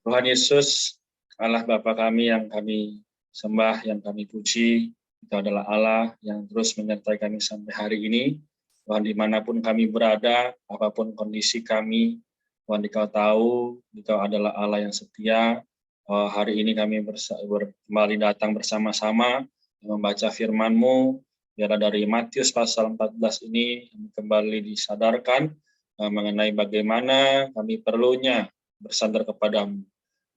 Tuhan Yesus, Allah Bapa kami yang kami sembah, yang kami puji, itu adalah Allah yang terus menyertai kami sampai hari ini. Tuhan, dimanapun kami berada, apapun kondisi kami, Tuhan, Engkau tahu, Engkau adalah Allah yang setia. Hari ini kami kembali datang bersama-sama membaca firman-Mu. Biarlah dari Matius pasal 14 ini kembali disadarkan mengenai bagaimana kami perlunya bersandar kepadamu.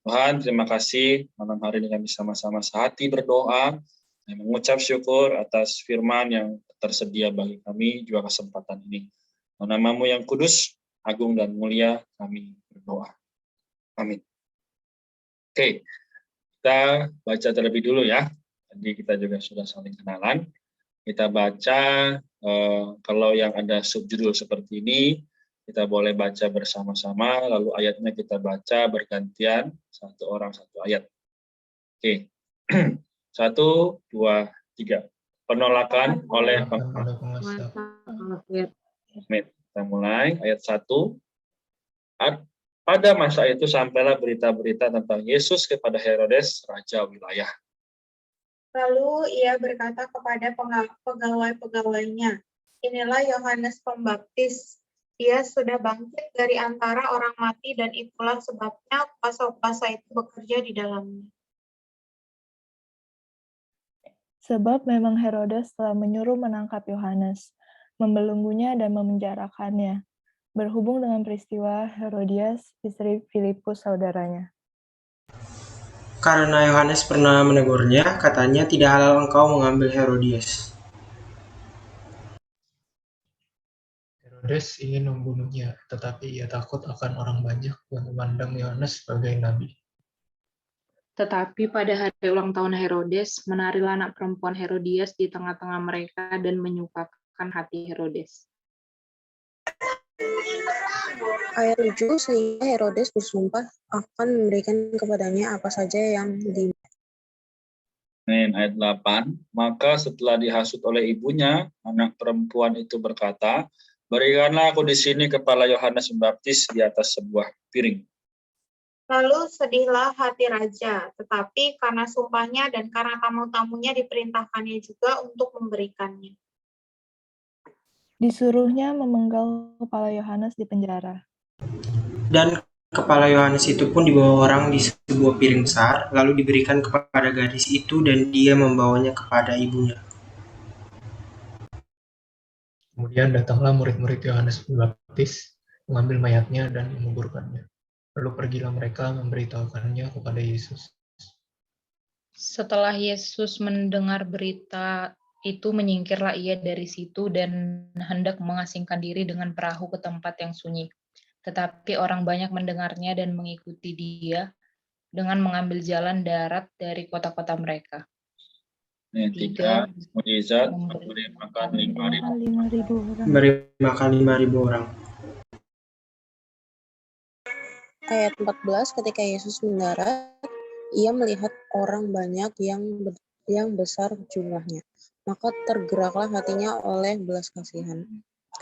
Tuhan, terima kasih malam hari ini kami sama-sama sehati berdoa dan mengucap syukur atas firman yang tersedia bagi kami juga kesempatan ini. Nama-Mu yang kudus, agung dan mulia kami berdoa. Amin. Oke, kita baca terlebih dulu ya. Tadi kita juga sudah saling kenalan. Kita baca, kalau yang ada subjudul seperti ini, kita boleh baca bersama-sama, lalu ayatnya kita baca bergantian, satu orang satu ayat. Oke, 1, 2, 3. Penolakan oleh penguasa. Kita mulai, ayat 1. Pada masa itu sampailah berita-berita tentang Yesus kepada Herodes, raja wilayah. Lalu ia berkata kepada pegawai-pegawainya, inilah Yohanes Pembaptis. Dia sudah bangkit dari antara orang mati dan itulah sebabnya kuasa-kuasa itu bekerja di dalamnya. Sebab memang Herodes telah menyuruh menangkap Yohanes, membelenggunya dan memenjarakannya, berhubung dengan peristiwa Herodias, istri Filipus saudaranya. Karena Yohanes pernah menegurnya, katanya, tidak halal engkau mengambil Herodias. Herodes ingin membunuhnya, tetapi ia takut akan orang banyak yang memandang Yohanes sebagai nabi. Tetapi pada hari ulang tahun Herodes, menarilah anak perempuan Herodias di tengah-tengah mereka dan menyukakan hati Herodes. Ayat 7, sehingga Herodes bersumpah akan memberikan kepadanya apa saja yang Ayat 8, maka setelah dihasut oleh ibunya, anak perempuan itu berkata, berikanlah aku di sini kepala Yohanes Pembaptis di atas sebuah piring. Lalu sedihlah hati raja, tetapi karena sumpahnya dan karena tamu-tamunya diperintahkannya juga untuk memberikannya. Disuruhnya memenggal kepala Yohanes di penjara. Dan kepala Yohanes itu pun dibawa orang di sebuah piring besar, lalu diberikan kepada gadis itu dan dia membawanya kepada ibunya. Kemudian datanglah murid-murid Yohanes Pembaptis, mengambil mayatnya dan menguburkannya. Lalu pergilah mereka memberitahukannya kepada Yesus. Setelah Yesus mendengar berita itu, menyingkirlah ia dari situ dan hendak mengasingkan diri dengan perahu ke tempat yang sunyi. Tetapi orang banyak mendengarnya dan mengikuti dia dengan mengambil jalan darat dari kota-kota mereka. 3, mukjizat memberi makan 5.000 orang. Memberi makan 5.000 orang. Ayat 14, ketika Yesus mendarat, ia melihat orang banyak yang besar jumlahnya. Maka tergeraklah hatinya oleh belas kasihan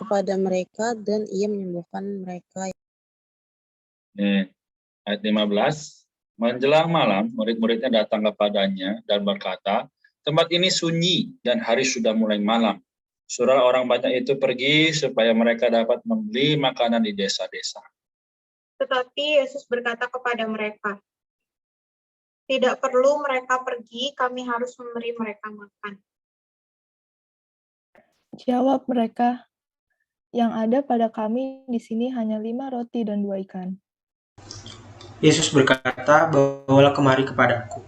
kepada mereka dan ia menyembuhkan mereka. Ayat 15, menjelang malam, murid-muridnya datang kepadanya dan berkata, tempat ini sunyi dan hari sudah mulai malam. Suruhlah orang banyak itu pergi supaya mereka dapat membeli makanan di desa-desa. Tetapi Yesus berkata kepada mereka, tidak perlu mereka pergi, kami harus memberi mereka makan. Jawab mereka, yang ada pada kami di sini hanya 5 roti dan 2 ikan. Yesus berkata, bawalah kemari kepadaku.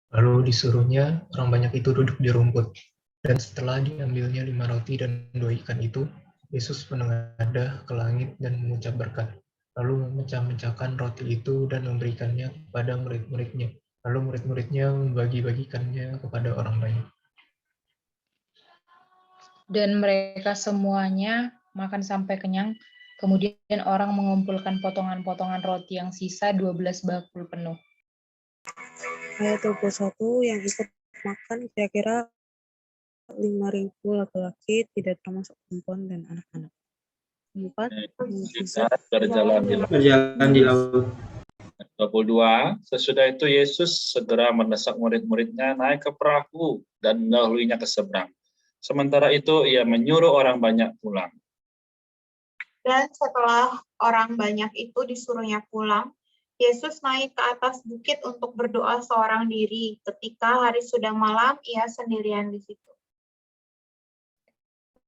Lalu disuruhnya orang banyak itu duduk di rumput. Dan setelah diambilnya 5 roti dan 2 ikan itu, Yesus menengadah ke langit dan mengucap berkat. Lalu memecah-mecahkan roti itu dan memberikannya kepada murid-muridnya. Lalu murid-muridnya membagi-bagikannya kepada orang banyak. Dan mereka semuanya makan sampai kenyang. Kemudian orang mengumpulkan potongan-potongan roti yang sisa 12 bakul penuh. Ayat 21, yang ikut makan kira-kira 5.000 laki-laki, tidak termasuk perempuan dan anak-anak. 4. Mujizat berjalan di laut. Berjalan di laut. 22, sesudah itu Yesus segera mendesak murid-muridnya naik ke perahu dan mendahulinya ke seberang. Sementara itu ia menyuruh orang banyak pulang. Dan setelah orang banyak itu disuruhnya pulang, Yesus naik ke atas bukit untuk berdoa seorang diri. Ketika hari sudah malam, ia sendirian di situ.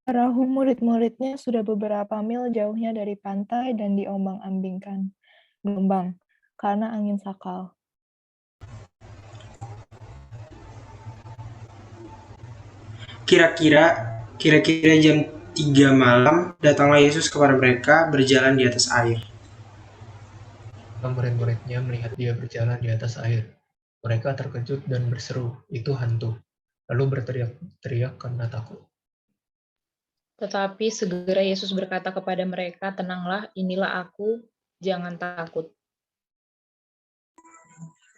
Perahu murid-muridnya sudah beberapa mil jauhnya dari pantai dan diombang-ambingkan gelombang karena angin sakal. Kira-kira jam 3 malam, datanglah Yesus kepada mereka berjalan di atas air. Murid-muridnya melihat dia berjalan di atas air. Mereka terkejut dan berseru, "Itu hantu!" Lalu berteriak-teriak karena takut. Tetapi segera Yesus berkata kepada mereka, "Tenanglah, inilah aku, jangan takut."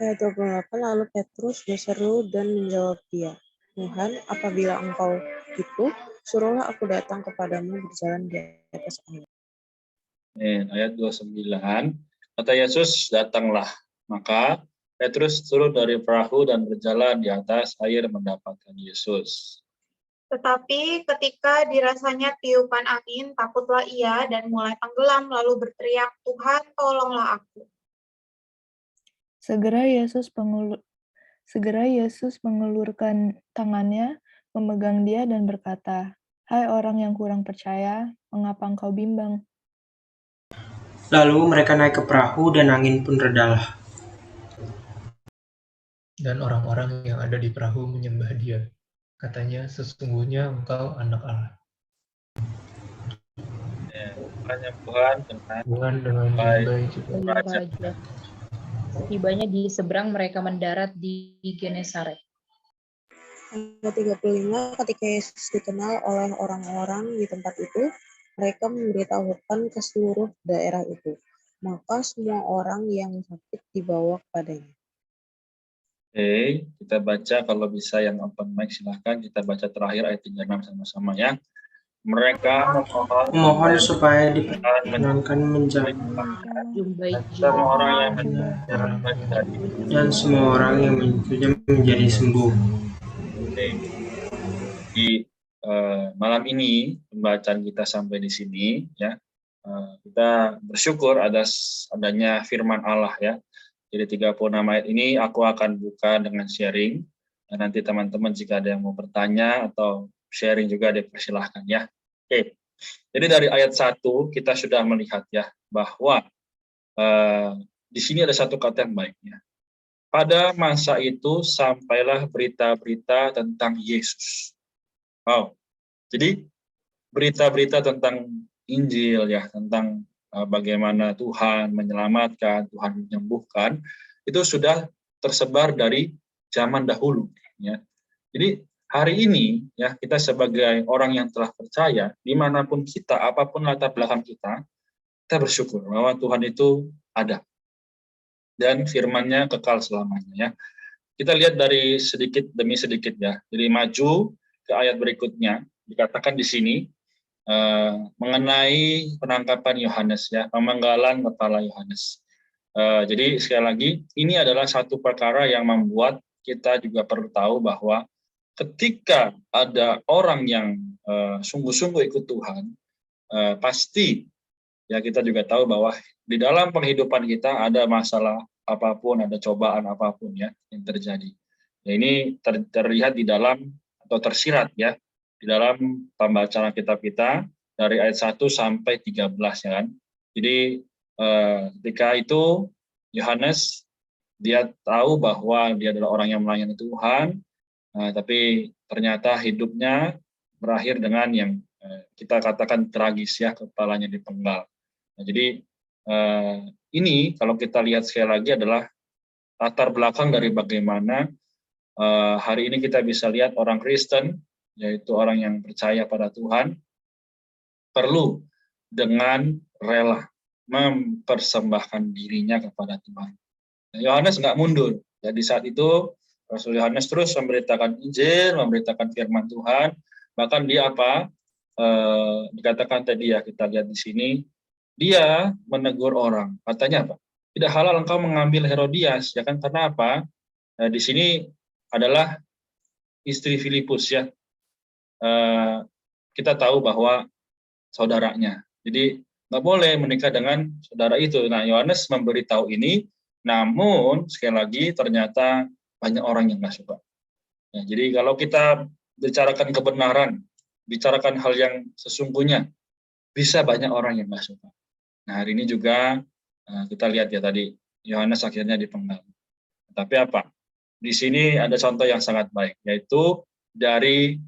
Ayat 28, lalu Petrus berseru dan menjawab dia, "Tuhan, apabila engkau itu, suruhlah aku datang kepadamu berjalan di atas air." Ayat 29, kata Yesus, datanglah. Maka Petrus turun dari perahu dan berjalan di atas air mendapatkan Yesus. Tetapi ketika dirasanya tiupan angin, takutlah ia dan mulai tenggelam, lalu berteriak, "Tuhan, tolonglah aku." Segera Yesus mengulurkan tangannya, memegang dia dan berkata, "Hai orang yang kurang percaya, mengapa engkau bimbang?" Lalu mereka naik ke perahu dan angin pun redalah. Dan orang-orang yang ada di perahu menyembah dia. Katanya, "Sesungguhnya engkau anak Allah." Hanya Tuhan dengan Baik juga. Raja. Setibanya di seberang, mereka mendarat di Genesaret. Ayat 35, ketika Yesus dikenal oleh orang-orang di tempat itu, mereka memberitahukan ke seluruh daerah itu. Maka semua orang yang sakit dibawa kepadanya. Oke, kita baca kalau bisa yang open mic silahkan. Kita baca terakhir ayat 36 sama-sama ya. Mereka Memohon supaya diperkenankan menjamai semua orang yang dan semua orang yang mengikutnya menjadi sembuh. Di malam ini pembacaan kita sampai di sini ya. Kita bersyukur adanya firman Allah ya. Jadi 36 ayat ini aku akan buka dengan sharing. Dan nanti teman-teman jika ada yang mau bertanya atau sharing juga dipersilahkan ya. Oke. Jadi dari ayat 1 kita sudah melihat ya bahwa di sini ada satu kata yang baik ya. Pada masa itu sampailah berita-berita tentang Yesus. Wow. Jadi berita-berita tentang Injil ya, tentang bagaimana Tuhan menyelamatkan, Tuhan menyembuhkan, itu sudah tersebar dari zaman dahulu ya. Jadi hari ini ya kita sebagai orang yang telah percaya, dimanapun kita, apapun latar belakang kita bersyukur bahwa Tuhan itu ada dan firman-Nya kekal selamanya ya. Kita lihat dari sedikit demi sedikit ya. Jadi maju ke ayat berikutnya, dikatakan di sini mengenai penangkapan Yohanes ya, pemenggalan kepala Yohanes. Jadi sekali lagi ini adalah satu perkara yang membuat kita juga perlu tahu bahwa ketika ada orang yang sungguh-sungguh ikut Tuhan, pasti ya kita juga tahu bahwa di dalam penghidupan kita ada masalah apapun, ada cobaan apapun ya yang terjadi. Ya, ini terlihat di dalam atau tersirat ya di dalam pembacaan kitab kita dari ayat 1 sampai 13 ya kan. Jadi ketika itu Yohanes dia tahu bahwa dia adalah orang yang melayani Tuhan, tapi ternyata hidupnya berakhir dengan yang kita katakan tragis ya, kepalanya dipenggal. Nah, jadi ini kalau kita lihat sekali lagi adalah latar belakang dari bagaimana hari ini kita bisa lihat orang Kristen, yaitu orang yang percaya pada Tuhan, perlu dengan rela mempersembahkan dirinya kepada Tuhan. Yohanes nggak mundur. Jadi saat itu Rasul Yohanes terus memberitakan Injil, memberitakan firman Tuhan, bahkan dia apa? dikatakan tadi ya, kita lihat di sini, dia menegur orang. Katanya apa? Tidak halal engkau mengambil Herodias, ya kan? Karena apa? Di sini adalah istri Filipus ya. Kita tahu bahwa saudaranya. Jadi nggak boleh menikah dengan saudara itu. Nah, Yohanes memberitahu ini, namun sekali lagi ternyata banyak orang yang nggak suka. Ya, jadi kalau kita bicarakan kebenaran, bicarakan hal yang sesungguhnya, bisa banyak orang yang nggak suka. Nah, hari ini juga kita lihat ya tadi, Yohanes akhirnya dipenggal. Tapi apa? Di sini ada contoh yang sangat baik, yaitu dari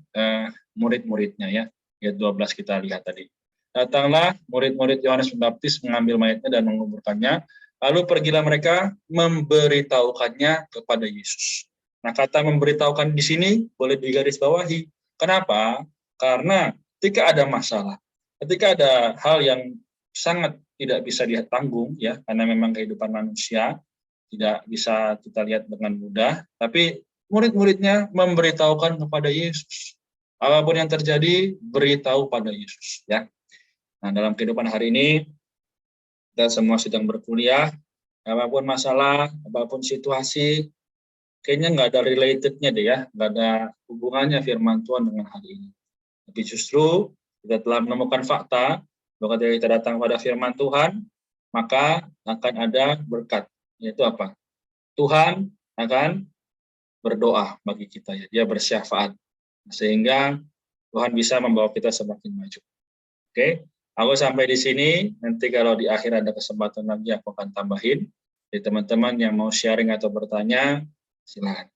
murid-muridnya ya. Ayat 12 kita lihat tadi. Datanglah murid-murid Yohanes Pembaptis mengambil mayatnya dan menguburkannya. Lalu pergilah mereka memberitahukannya kepada Yesus. Nah, kata memberitahukan di sini boleh digarisbawahi. Kenapa? Karena ketika ada masalah, ketika ada hal yang sangat tidak bisa ditanggung ya, karena memang kehidupan manusia tidak bisa kita lihat dengan mudah, tapi murid-muridnya memberitahukan kepada Yesus. Apapun yang terjadi, beritahu pada Yesus ya. Nah, dalam kehidupan hari ini kita semua sedang berkuliah, apapun masalah, apapun situasi, kayaknya nggak ada relatednya deh ya, nggak ada hubungannya firman Tuhan dengan hari ini. Tapi justru kita telah menemukan fakta bahwa ketika kita datang pada firman Tuhan, maka akan ada berkat, yaitu apa? Tuhan akan berdoa bagi kita ya, dia bersyafaat sehingga Tuhan bisa membawa kita semakin maju. Oke, aku sampai di sini. Nanti kalau di akhir ada kesempatan lagi aku akan tambahin. Jadi teman-teman yang mau sharing atau bertanya, silakan.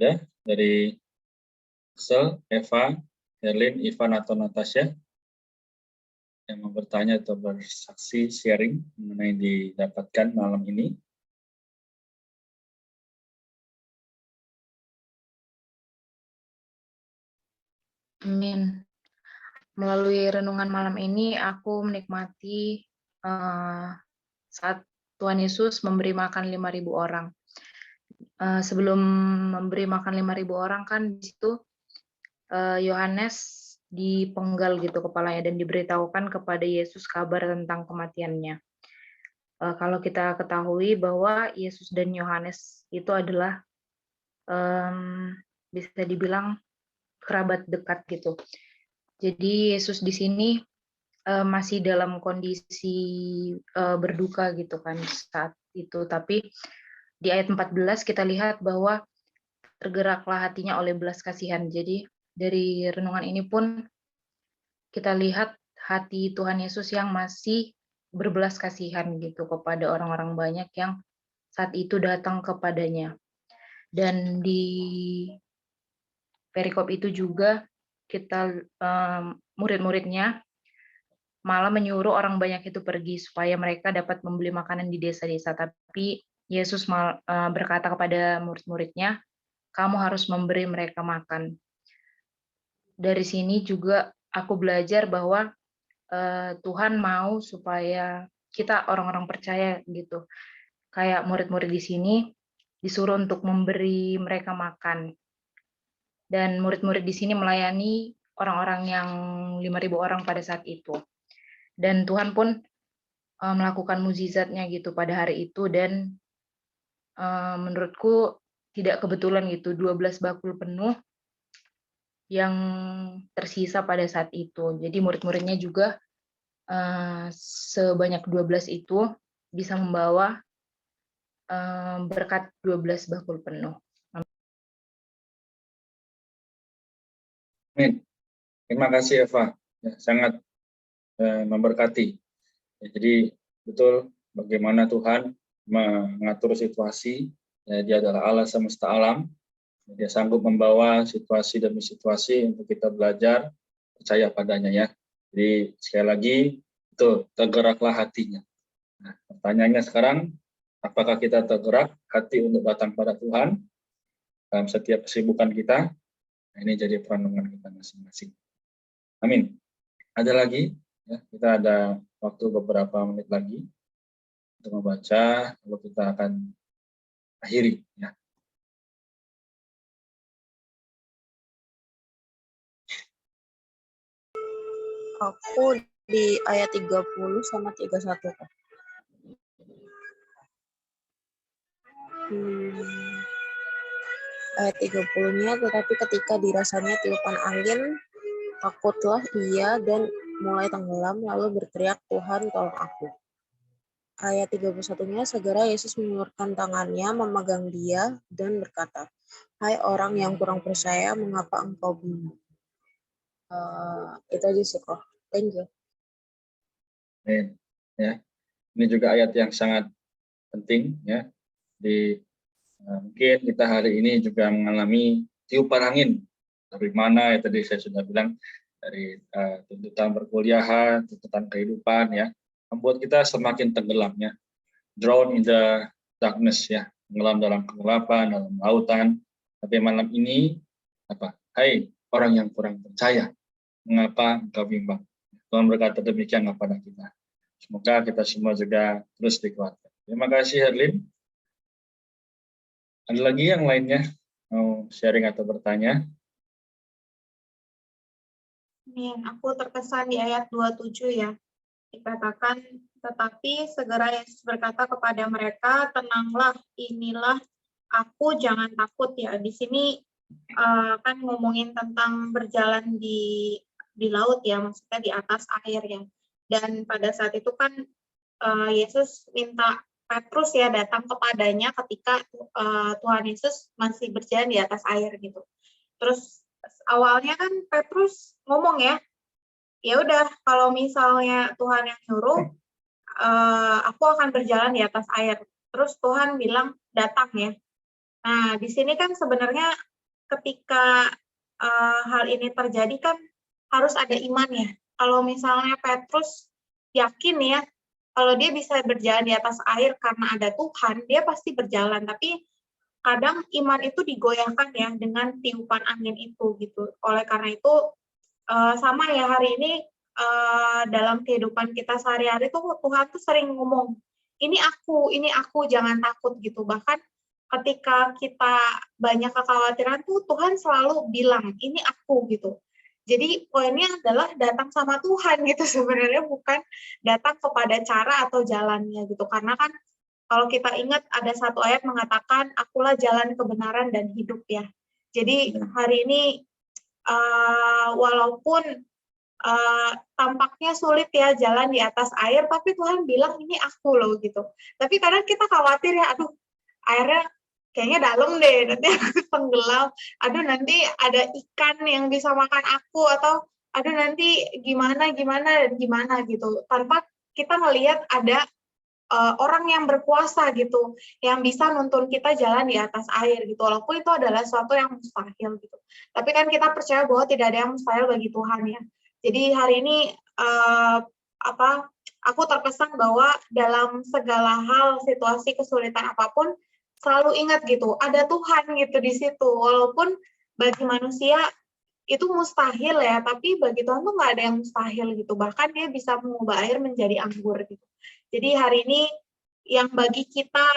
Ada dari Sel, Eva, Herlin, Ivan atau Natasha yang mau bertanya atau bersaksi sharing mengenai didapatkan malam ini. Amin. Melalui renungan malam ini, aku menikmati saat Tuhan Yesus memberi makan 5.000 orang. Sebelum memberi makan 5.000 orang kan di situ Yohanes dipenggal gitu kepalanya dan diberitahukan kepada Yesus kabar tentang kematiannya. Kalau kita ketahui bahwa Yesus dan Yohanes itu adalah bisa dibilang kerabat dekat gitu. Jadi Yesus di sini masih dalam kondisi berduka gitu kan saat itu. Tapi di ayat 14 kita lihat bahwa tergeraklah hatinya oleh belas kasihan. Jadi dari renungan ini pun kita lihat hati Tuhan Yesus yang masih berbelas kasihan gitu kepada orang-orang banyak yang saat itu datang kepadanya. Dan di perikop itu juga kita murid-muridnya malah menyuruh orang banyak itu pergi supaya mereka dapat membeli makanan di desa-desa. Tapi Yesus berkata kepada murid-muridnya, kamu harus memberi mereka makan. Dari sini juga aku belajar bahwa Tuhan mau supaya kita orang-orang percaya gitu. Kayak murid-murid di sini disuruh untuk memberi mereka makan. Dan murid-murid di sini melayani orang-orang yang 5.000 orang pada saat itu. Dan Tuhan pun melakukan mukjizatnya gitu pada hari itu, dan menurutku tidak kebetulan gitu 12 bakul penuh yang tersisa pada saat itu. Jadi murid-muridnya juga sebanyak 12 itu bisa membawa berkat 12 bakul penuh. Amin. Terima kasih Eva, ya, sangat memberkati. Ya, jadi betul bagaimana Tuhan mengatur situasi. Ya, dia adalah Allah semesta alam. Dia sanggup membawa situasi demi situasi untuk kita belajar percaya padanya ya. Jadi sekali lagi itu tergeraklah hatinya. Nah, pertanyaannya sekarang, apakah kita tergerak hati untuk datang pada Tuhan? dalam setiap kesibukan kita. Nah, ini jadi perenungan kita masing-masing. Amin. Ada lagi? Ya, kita ada waktu beberapa menit lagi untuk membaca, lalu kita akan akhiri. Ya. Aku di ayat 30 sama 31. Ayat 30-nya, tetapi ketika dirasanya tiupan angin, takutlah ia dan mulai tenggelam, lalu berteriak, Tuhan tolong aku. Ayat 31-nya, segera Yesus mengulurkan tangannya, memegang dia, dan berkata, Hai orang yang kurang percaya, mengapa engkau bingung? Itu aja sih kok. Thank you. Amin. Ya. Ini juga ayat yang sangat penting, ya. Mungkin kita hari ini juga mengalami tiupan angin. Dari mana ya tadi saya sudah bilang, dari tuntutan perkuliahan, tuntutan kehidupan, ya, membuat kita semakin tenggelam, ya, drown in the darkness, ya, tenggelam dalam kegelapan, dalam lautan. Tapi malam ini apa? Hai orang yang kurang percaya, mengapa engkau bimbang? Tuhan berkata demikian kepada kita. Semoga kita semua juga terus dikuatkan. Terima kasih Herlin. Ada lagi yang lainnya mau sharing atau bertanya? Aku terkesan di ayat 27 ya. Dikatakan, tetapi segera Yesus berkata kepada mereka, tenanglah, inilah aku, jangan takut ya. Di sini kan ngomongin tentang berjalan di laut ya, maksudnya di atas air ya. Dan pada saat itu kan Yesus minta Petrus ya datang kepadanya ketika Tuhan Yesus masih berjalan di atas air gitu. Terus awalnya kan Petrus ngomong ya udah kalau misalnya Tuhan yang nyuruh, aku akan berjalan di atas air. Terus Tuhan bilang datang ya. Nah di sini kan sebenarnya ketika hal ini terjadi kan harus ada iman ya. Kalau misalnya Petrus yakin ya, kalau dia bisa berjalan di atas air karena ada Tuhan, dia pasti berjalan. Tapi kadang iman itu digoyahkan ya dengan tiupan angin itu gitu. Oleh karena itu sama ya hari ini dalam kehidupan kita sehari-hari tuh Tuhan tuh sering ngomong, ini aku, jangan takut gitu. Bahkan ketika kita banyak kekhawatiran tuh Tuhan selalu bilang, ini aku gitu. Jadi poinnya adalah datang sama Tuhan gitu sebenarnya, bukan datang kepada cara atau jalannya gitu. Karena kan kalau kita ingat ada satu ayat mengatakan, akulah jalan kebenaran dan hidup ya. Jadi hari ini walaupun tampaknya sulit ya jalan di atas air, tapi Tuhan bilang ini aku loh gitu. Tapi kadang kita khawatir ya, aduh airnya kayaknya dalam deh, nanti aku tenggelam, aduh nanti ada ikan yang bisa makan aku, atau aduh nanti gimana gitu, tanpa kita ngelihat ada orang yang berkuasa gitu, yang bisa nuntun kita jalan di atas air gitu, walaupun itu adalah sesuatu yang mustahil gitu. Tapi kan kita percaya bahwa tidak ada yang mustahil bagi Tuhan ya. Jadi hari ini aku terkesan bahwa dalam segala hal, situasi, kesulitan apapun, selalu ingat gitu, ada Tuhan gitu di situ. Walaupun bagi manusia itu mustahil ya, tapi bagi Tuhan tuh nggak ada yang mustahil gitu. Bahkan dia bisa mengubah air menjadi anggur gitu. Jadi hari ini yang bagi kita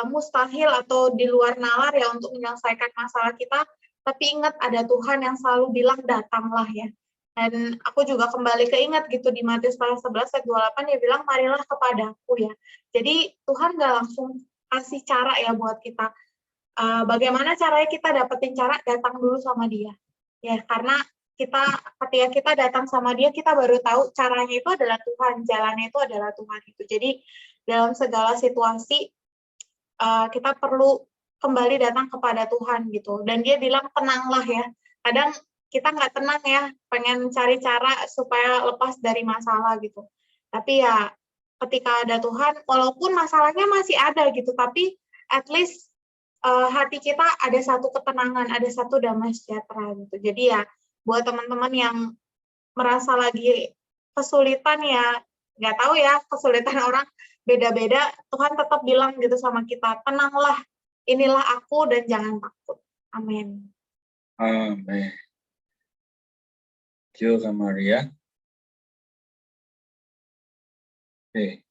mustahil atau di luar nalar ya untuk menyelesaikan masalah kita, tapi ingat ada Tuhan yang selalu bilang datanglah ya. Dan aku juga kembali keingat gitu di Matius 11 ayat 28 dia bilang marilah kepadaku ya. Jadi Tuhan nggak langsung kasih cara ya buat kita. Bagaimana caranya kita dapetin cara? Datang dulu sama dia. Ya, karena ketika kita datang sama dia, kita baru tahu caranya itu adalah Tuhan, jalannya itu adalah Tuhan itu. Jadi dalam segala situasi kita perlu kembali datang kepada Tuhan gitu. Dan dia bilang tenanglah ya. Kadang kita nggak tenang ya, pengen cari cara supaya lepas dari masalah gitu. Tapi ya ketika ada Tuhan, walaupun masalahnya masih ada gitu, tapi at least hati kita ada satu ketenangan, ada satu damai sejahtera gitu. Jadi ya buat teman-teman yang merasa lagi kesulitan ya, nggak tahu ya kesulitan orang beda-beda, Tuhan tetap bilang gitu sama kita, tenanglah, Inilah aku dan jangan takut. Amin. Amin. Thank you, Kak Maria. Oke.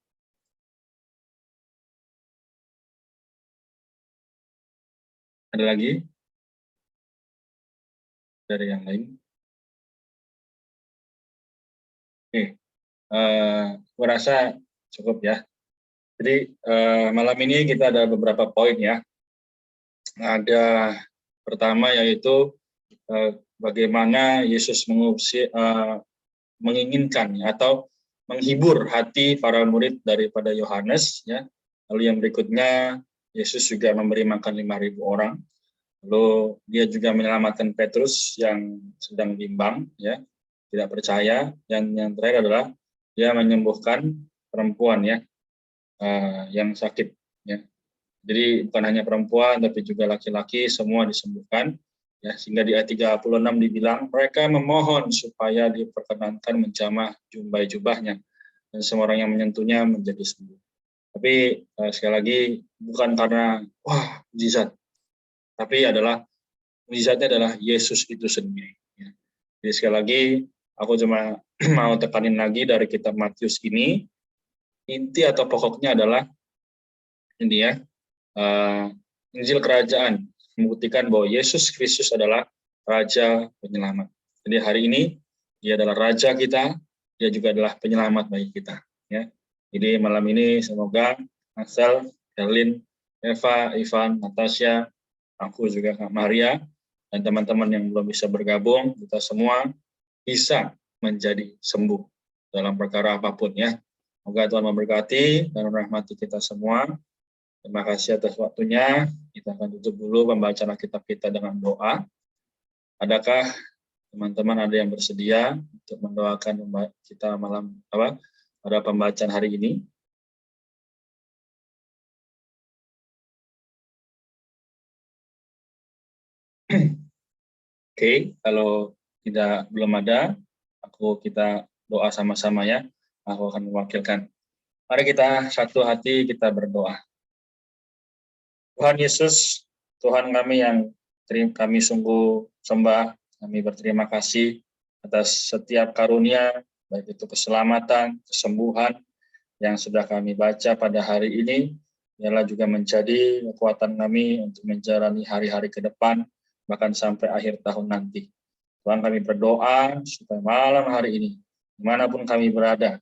Ada lagi dari yang lain? Oke. Aku rasa cukup ya. Jadi malam ini kita ada beberapa poin ya. Ada pertama yaitu bagaimana Yesus menginginkan atau menghibur hati para murid daripada Yohanes ya. Lalu yang berikutnya Yesus juga memberi makan 5.000 orang. Lalu dia juga menyelamatkan Petrus yang sedang bimbang ya, tidak percaya. Dan yang terakhir adalah dia menyembuhkan perempuan ya yang sakit ya. Jadi bukan hanya perempuan tapi juga laki-laki semua disembuhkan. Ya, sehingga di ayat 36 dibilang mereka memohon supaya diperkenankan menjamah jubahnya dan semua orang yang menyentuhnya menjadi sembuh. Tapi sekali lagi bukan karena wah mujizat, tapi mujizatnya adalah Yesus itu sendiri. Ya. Jadi sekali lagi aku cuma mau tekanin lagi dari kitab Matius ini, inti atau pokoknya adalah ini ya, Injil Kerajaan membuktikan bahwa Yesus Kristus adalah Raja Penyelamat. Jadi hari ini dia adalah Raja kita, dia juga adalah penyelamat bagi kita. Ya. Jadi malam ini semoga Ansel, Erlin, Eva, Ivan, Natasha, aku juga Kak Maria, dan teman-teman yang belum bisa bergabung, kita semua bisa menjadi sembuh dalam perkara apapun ya. Semoga Tuhan memberkati dan merahmati kita semua. Terima kasih atas waktunya. Kita akan tutup dulu pembacaan Alkitab kita dengan doa. Adakah teman-teman ada yang bersedia untuk mendoakan kita pada pembacaan hari ini? Oke, kalau belum ada, kita doa sama-sama ya. Aku akan mewakilkan. Mari kita satu hati kita berdoa. Tuhan Yesus, Tuhan kami yang kami sungguh sembah, kami berterima kasih atas setiap karunia, baik itu keselamatan, kesembuhan yang sudah kami baca pada hari ini, ialah juga menjadi kekuatan kami untuk menjalani hari-hari ke depan, bahkan sampai akhir tahun nanti. Tuhan kami berdoa supaya malam hari ini, dimanapun kami berada,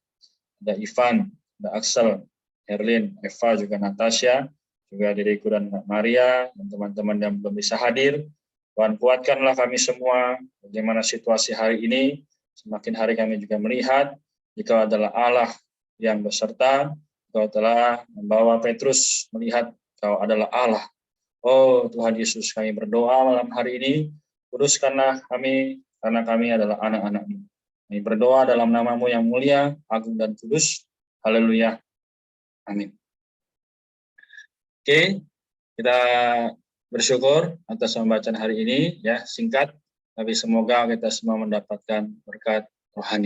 ada Ivan, ada Axel, Herlin, Eva, juga Natasha, juga diriku dan Kak Maria, dan teman-teman yang belum bisa hadir. Tuhan kuatkanlah kami semua, bagaimana situasi hari ini, semakin hari kami juga melihat, Engkau adalah Allah yang beserta, Engkau telah membawa Petrus melihat Engkau adalah Allah. Oh Tuhan Yesus, kami berdoa malam hari ini, kuduskanlah kami, karena kami adalah anak-anak-Mu. Kami berdoa dalam nama-Mu yang mulia, agung dan kudus. Haleluya. Amin. Oke, kita bersyukur atas pembacaan hari ini ya, singkat, tapi semoga kita semua mendapatkan berkat rohani.